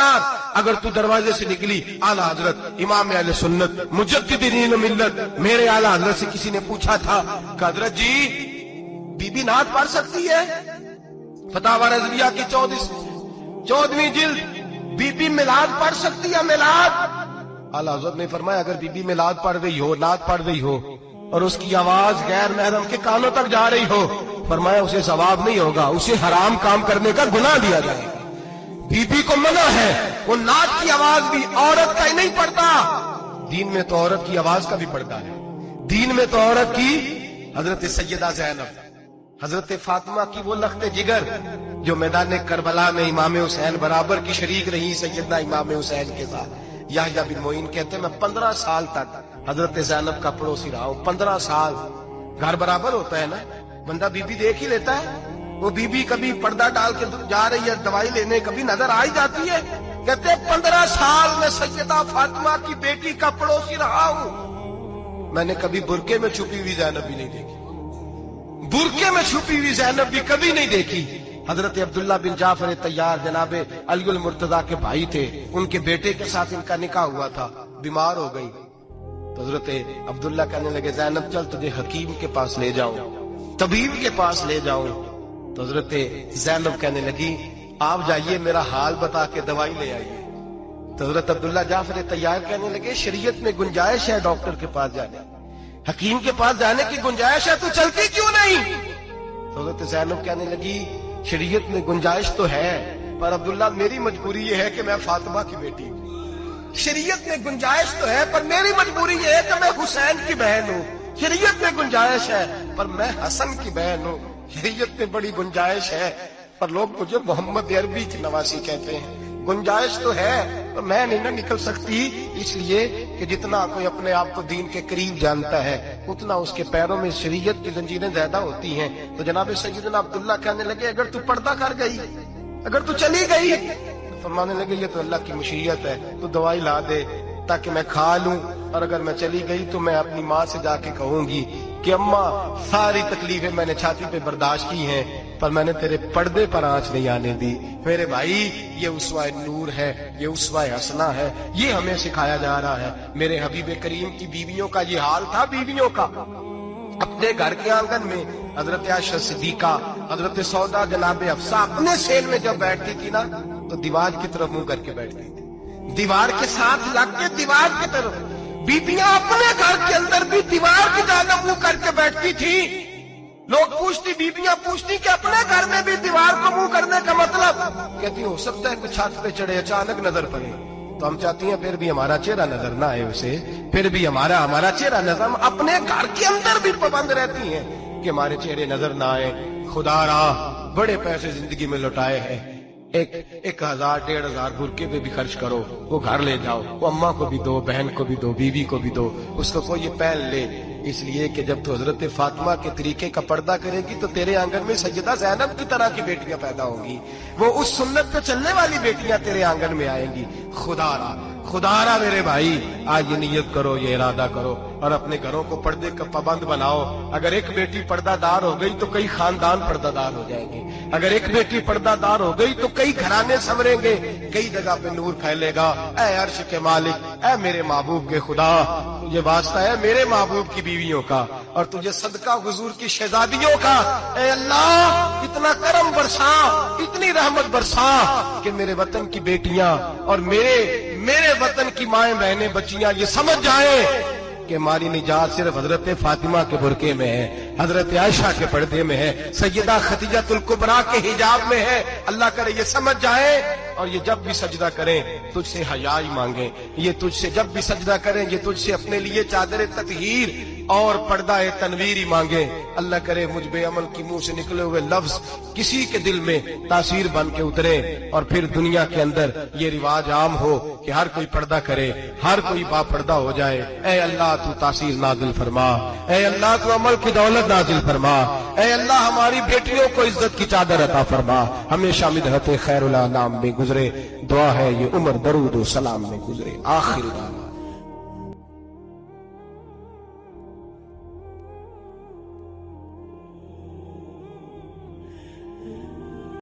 खबरदार, अगर तू दरवाजे से निकली, आला हजरत इमाम अहले सुन्नत मुजद्दिदीन मिल्लत मेरे आला हजरत से किसी ने पूछा था कि हजरत जी बीबी नात पढ़ सकती है? फतावा रज़विया की 14वीं जिल्द, बीबी मिलाद पढ़ सकती है? मिलाद? आला हजरत ने फरमाया अगर बीबी मिलाद पढ़ रही हो, नात पढ़ रही हो और उसकी आवाज गैर महरम के कानों तक जा रही हो, फरमाया उसे सवाब नहीं होगा, उसे हराम काम करने का गुनाह दिया जाएगा। बीबी को मना है, वो नात की आवाज भी औरत का ही नहीं पड़ता, दीन में तो औरत की आवाज का भी पड़ता है। दीन में तो औरत की, हजरत सैयदा ज़ैनब, हजरत फातिमा की वो लख्ते जिगर जो मैदान करबला में इमाम हुसैन बराबर की शरीक रही सैयदना इमाम हुसैन के साथ। याह्या बिन मोइन कहते मैं 15 साल तक हजरत ज़ैनब का पड़ोसी रहा हूं। 15 साल, घर बराबर होता है ना, बंदा बीबी देख ही लेता है। वो बीबी कभी पर्दा डाल के जा रही है दवाई लेने, कभी नजर आ ही जाती है। कहते 15 साल में सैयदा फातिमा की बेटी का पड़ोसी रहा हूं, मैंने कभी बुरके में छुपी हुई ज़ैनब भी नहीं देखी, बुरके में छुपी हुई ज़ैनब भी कभी नहीं देखी। हजरत अब्दुल्ला बिन जाफर तैयार जनाबे अलीउल मुर्तजा के भाई थे, उनके बेटे के साथ इनका निकाह हुआ था, बीमार हो गई तो हजरत अब्दुल्ला कहने लगे ज़ैनब चल तुझे हकीम के पास ले जाऊं, तबीब के पास ले जाऊं। तो हजरत ज़ैनब कहने लगी आप जाइए मेरा हाल बता के दवाई ले आइए। तो हजरत अब्दुल्ला जाफर तैयार कहने लगे शरीयत में गुंजाइश है डॉक्टर के पास जाने, हकीम के पास जाने की गुंजाइश है, तू चलती क्यों नहीं? तो हजरत ज़ैनब कहने लगी शरीयत में गुंजाइश तो है, पर अब्दुल्ला मेरी मजबूरी ये है कि मैं फातिमा की बेटी हूं। शरीयत में गुंजाइश तो है पर मेरी मजबूरी ये है कि मैं हुसैन की बहन हूं। शरीयत में गुंजाइश है पर मैं हसन की बहन हूं। शरीयत में बड़ी गुंजाइश है पर लोग मुझे मोहम्मद अरबी की नवासी कहते हैं। गुंजाइश तो है पर मैं नहीं ना निकल सकती, इसलिए कि जितना कोई अपने आप को दीन के करीब जानता है उतना उसके पैरों में शरीयत की जंजीरें ज्यादा होती हैं। तो जनाब सैयदना अब्दुल्ला कहने लगे अगर तू पर्दा कर गई, अगर तू चली गई, तो फरमाने लगे ये तो अल्लाह की मशीयत है, तू दवाई ला दे ताकि मैं खा लूं, और अगर मैं चली गई तो मैं अपनी माँ से जाके कहूंगी कि अम्मा सारी तकलीफें मैंने छाती पे बर्दाश्त की हैं पर मैंने तेरे पर्दे पर आंच नहीं आने दी। मेरे भाई ये उसवा नूर है, ये उसवा हसना है, ये हमें सिखाया जा रहा है। मेरे हबीब करीम की बीवियों का ये हाल था, बीवियों का अपने घर के आंगन में हजरत आयशा सिद्दीका, हजरत सौदा जनाबे अफसा अपने सेल में जब बैठती थी ना तो दीवार की तरफ मुंह करके बैठती थी, दीवार के साथ लग के दीवार की तरफ। बीबियां अपने घर के अंदर भी दीवार की जानब मुंह करके बैठती थी। लोग पूछती, बीबियां पूछती कि अपने घर में भी दीवार को मुंह करने का मतलब? कहती हो सकता है कुछ छत पे चढ़े अचानक नजर पड़े तो हम चाहती हैं फिर भी हमारा चेहरा नजर ना आए उसे, फिर भी हमारा चेहरा नजर, हम अपने घर के अंदर भी पाबंद रहती हैं कि हमारे चेहरे नजर ना आए। खुदारा बड़े पैसे जिंदगी में लौटाए हैं, 1000 1500 बुरके पे भी खर्च करो, वो घर ले जाओ, वो अम्मा को भी दो, बहन को भी दो, बीवी को भी दो, उसको कोई ये पहन ले, इसलिए कि जब तो हजरत फातिमा के तरीके का पर्दा करेगी तो तेरे आंगन में सैयदा ज़ैनब की तरह की बेटियां पैदा होंगी, वो उस सुन्नत पे चलने वाली बेटियां तेरे आंगन में आएंगी। खुदारा मेरे भाई आज ये नियत करो, ये इरादा करो और अपने घरों को पर्दे का पाबंद बनाओ। अगर एक बेटी पर्दादार हो गई तो कई खानदान पर्दादार हो जाएंगे, अगर एक बेटी पर्दादार हो गई तो कई घराने संवरेंगे, कई जगह पे नूर फैलेगा। ऐ अर्श के मालिक, ऐ मेरे महबूब के खुदा, तुझे वास्ता है मेरे महबूब की बीवियों का और तुझे सदका हुजूर की शहजादियों का। ऐ अल्लाह इतना करम बरसा, इतनी रहमत बरसा कि मेरे वतन की बेटियां और मेरे वतन की माएं बहनें बच्चियां ये समझ जाए कि हमारी निजात सिर्फ हजरत फातिमा के बुरके में है, हजरत आयशा के पर्दे में है, सैयदा खदीजातुल कुबरा के हिजाब में है। अल्लाह करे ये समझ जाए और ये जब भी सजदा करें तुझसे हयाई मांगे, ये तुझसे जब भी सजदा करें ये तुझसे अपने लिए चादर ततहीर और पर्दा तनवीर ही मांगे। अल्लाह करे मुझ बेअमल की मुंह से निकले हुए लफ्ज किसी के दिल में तासीर बन के उतरे और फिर दुनिया के अंदर ये रिवाज आम हो कि हर कोई पर्दा करे, हर कोई बापर्दा हो जाए। ऐ अल्लाह तू तासीर नाजिल फरमा, ऐ अल्लाह तू अमल की दौलत नाजिल फरमा, ऐ अल्लाह हमारी बेटियों को इज्जत की चादर अता फरमा, हमेशा मिदहत खैरुल अनाम में गुजरे। दुआ है ये उम्र दरूद व सलाम में गुजरे। आखिर